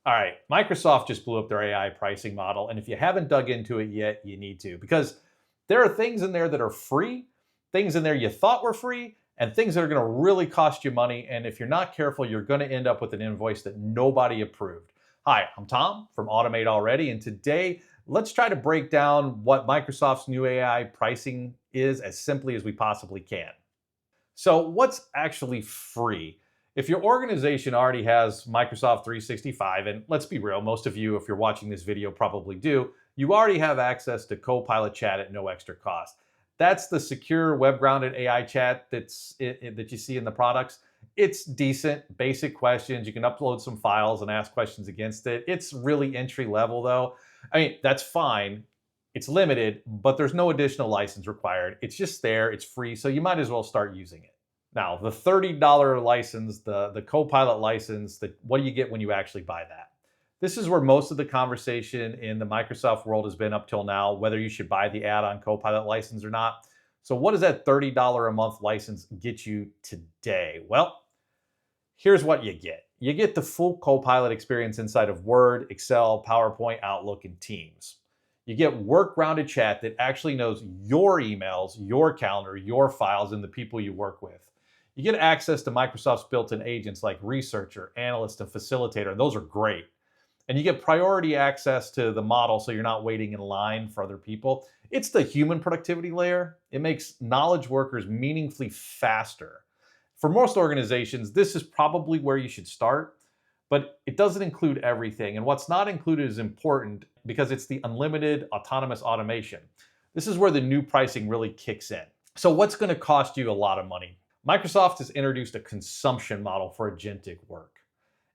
All right, Microsoft just blew up their AI pricing model. And if you haven't dug into it yet, you need to, because there are things in there that are free, things in there you thought were free, and things that are going to really cost you money. And if you're not careful, you're going to end up with an invoice that nobody approved. Hi, I'm Tom from Automate Already. And today, let's try to break down what Microsoft's new AI pricing is as simply as we possibly can. So, what's actually free? If your organization already has Microsoft 365, and let's be real, most of you, if you're watching this video, probably do, you already have access to Copilot chat at no extra cost. That's the secure web-grounded AI chat that you see in the products. It's decent, basic questions. You can upload some files and ask questions against it. It's really entry level though. I mean, that's fine. It's limited, but there's no additional license required. It's just there, it's free, so you might as well start using it. Now, the $30 license, the Copilot license, what do you get when you actually buy that? This is where most of the conversation in the Microsoft world has been up till now, whether you should buy the add-on Copilot license or not. So what does that $30 a month license get you today? Well, here's what you get. You get the full Copilot experience inside of Word, Excel, PowerPoint, Outlook, and Teams. You get work-grounded chat that actually knows your emails, your calendar, your files, and the people you work with. You get access to Microsoft's built-in agents like Researcher, Analyst, and Facilitator, and those are great. And you get priority access to the model so you're not waiting in line for other people. It's the human productivity layer. It makes knowledge workers meaningfully faster. For most organizations, this is probably where you should start, but it doesn't include everything. And what's not included is important because it's the unlimited autonomous automation. This is where the new pricing really kicks in. So what's going to cost you a lot of money? Microsoft has introduced a consumption model for agentic work,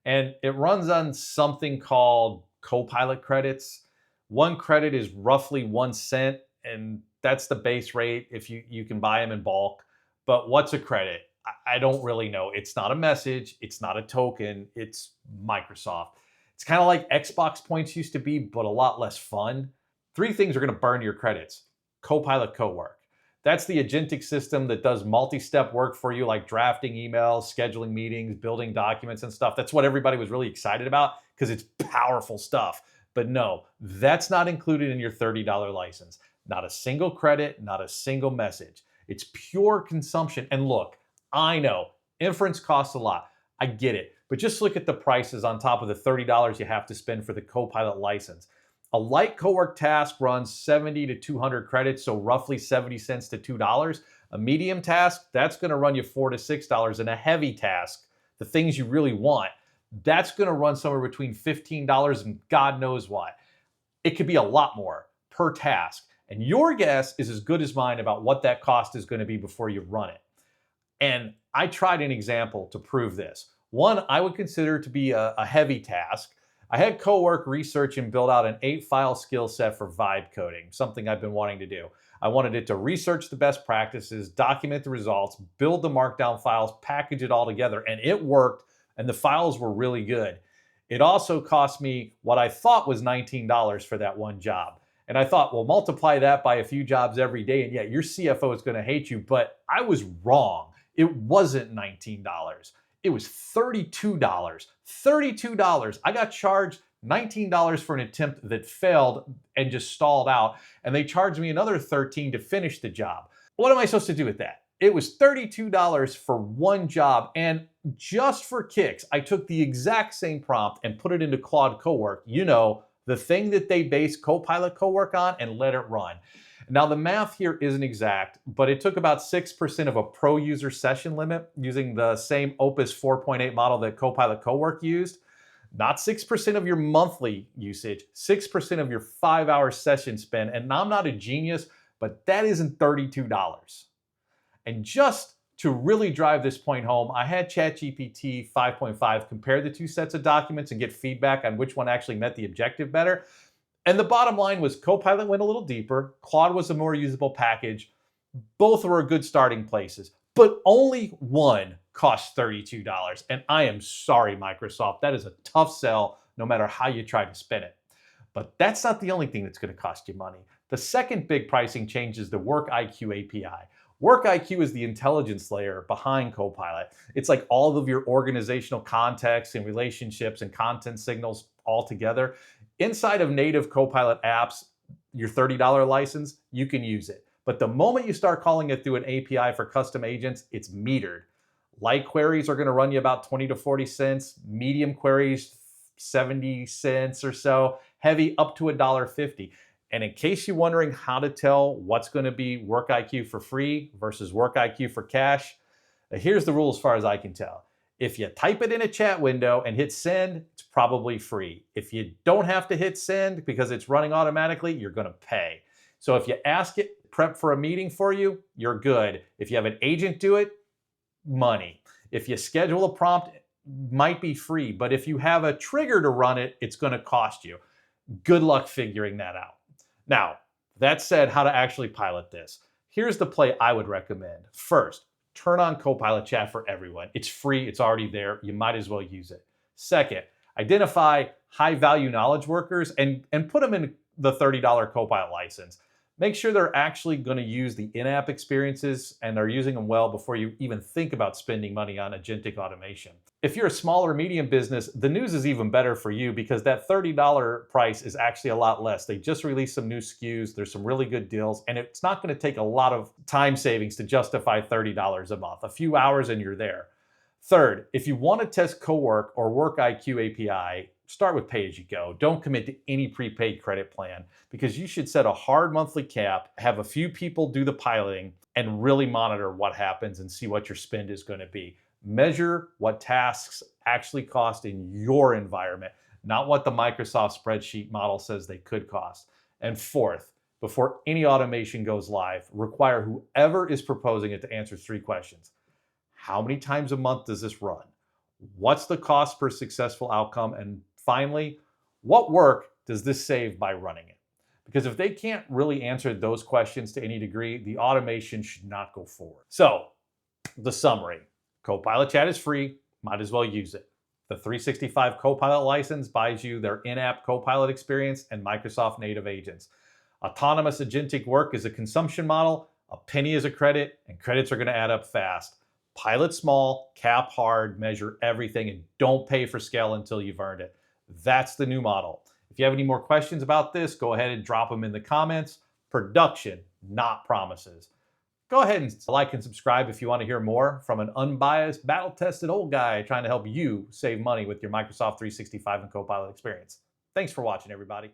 and it runs on something called Copilot credits. One credit is roughly 1 cent, and that's the base rate if you can buy them in bulk. But what's a credit? I don't really know. It's not a message. It's not a token. It's Microsoft. It's kind of like Xbox points used to be, but a lot less fun. 3 things are going to burn your credits. Copilot Cowork. That's the agentic system that does multi-step work for you, like drafting emails, scheduling meetings, building documents and stuff. That's what everybody was really excited about because it's powerful stuff. But no, that's not included in your $30 license. Not a single credit, not a single message. It's pure consumption. And look, I know Inference costs a lot. I get it. But just look at the prices on top of the $30 you have to spend for the Copilot license. A light Cowork task runs 70 to 200 credits, so roughly 70 cents to $2. A medium task, that's going to run you $4 to $6. And a heavy task, the things you really want, that's going to run somewhere between $15 and God knows what. It could be a lot more per task. And your guess is as good as mine about what that cost is going to be before you run it. And I tried an example to prove this. One I would consider to be a heavy task. I had Cowork research and build out an 8-file skill set for vibe coding, something I've been wanting to do. I wanted it to research the best practices, document the results, build the markdown files, package it all together, and it worked, and the files were really good. It also cost me what I thought was $19 for that one job. And I thought, well, multiply that by a few jobs every day, and yeah, your CFO is going to hate you, but I was wrong. It wasn't $19. It was $32. $32. I got charged $19 for an attempt that failed and just stalled out, and they charged me another $13 to finish the job. What am I supposed to do with that? It was $32 for one job, and just for kicks, I took the exact same prompt and put it into Claude Cowork, you know, the thing that they base Copilot Cowork on, and let it run. Now, the math here isn't exact, but it took about 6% of a pro user session limit using the same Opus 4.8 model that Copilot Cowork used. Not 6% of your monthly usage, 6% of your 5-hour session spend. And I'm not a genius, but that isn't $32. And just to really drive this point home, I had ChatGPT 5.5 compare the 2 sets of documents and get feedback on which one actually met the objective better. And the bottom line was Copilot went a little deeper. Claude was a more usable package. Both were good starting places, but only one cost $32. And I am sorry, Microsoft. That is a tough sell no matter how you try to spin it. But that's not the only thing that's going to cost you money. The second big pricing change is the Work IQ API. Work IQ is the intelligence layer behind Copilot. It's like all of your organizational context and relationships and content signals all together. Inside of native Copilot apps, your $30 license, you can use it. But the moment you start calling it through an API for custom agents, it's metered. Light queries are going to run you about 20 to 40 cents. Medium queries, 70 cents or so. Heavy, up to $1.50. And in case you're wondering how to tell what's going to be Work IQ for free versus Work IQ for cash, here's the rule as far as I can tell. If you type it in a chat window and hit send, it's probably free. If you don't have to hit send because it's running automatically, you're going to pay. So if you ask it, prep for a meeting for you, you're good. If you have an agent do it, money. If you schedule a prompt, it might be free. But if you have a trigger to run it, it's going to cost you. Good luck figuring that out. Now, that said, how to actually pilot this. Here's the play I would recommend. First, turn on Copilot Chat for everyone. It's free, it's already there, you might as well use it. Second, identify high-value knowledge workers and put them in the $30 Copilot license. Make sure they're actually going to use the in-app experiences and are using them well before you even think about spending money on agentic automation. If you're a small or medium business, the news is even better for you because that $30 price is actually a lot less. They just released some new SKUs, there's some really good deals, and it's not going to take a lot of time savings to justify $30 a month. A few hours and you're there. Third, if you want to test Cowork or Work IQ API, start with pay-as-you-go. Don't commit to any prepaid credit plan because you should set a hard monthly cap, have a few people do the piloting, and really monitor what happens and see what your spend is going to be. Measure what tasks actually cost in your environment, not what the Microsoft spreadsheet model says they could cost. And fourth, before any automation goes live, require whoever is proposing it to answer 3 questions. How many times a month does this run? What's the cost per successful outcome? And finally, what work does this save by running it? Because if they can't really answer those questions to any degree, the automation should not go forward. So, the summary. Copilot Chat is free, might as well use it. The 365 Copilot license buys you their in-app Copilot experience and Microsoft native agents. Autonomous agentic work is a consumption model, a penny is a credit, and credits are going to add up fast. Pilot small, cap hard, measure everything, and don't pay for scale until you've earned it. That's the new model. If you have any more questions about this, go ahead and drop them in the comments. Production, not promises. Go ahead and like and subscribe if you want to hear more from an unbiased, battle-tested old guy trying to help you save money with your Microsoft 365 and Copilot experience. Thanks for watching, everybody.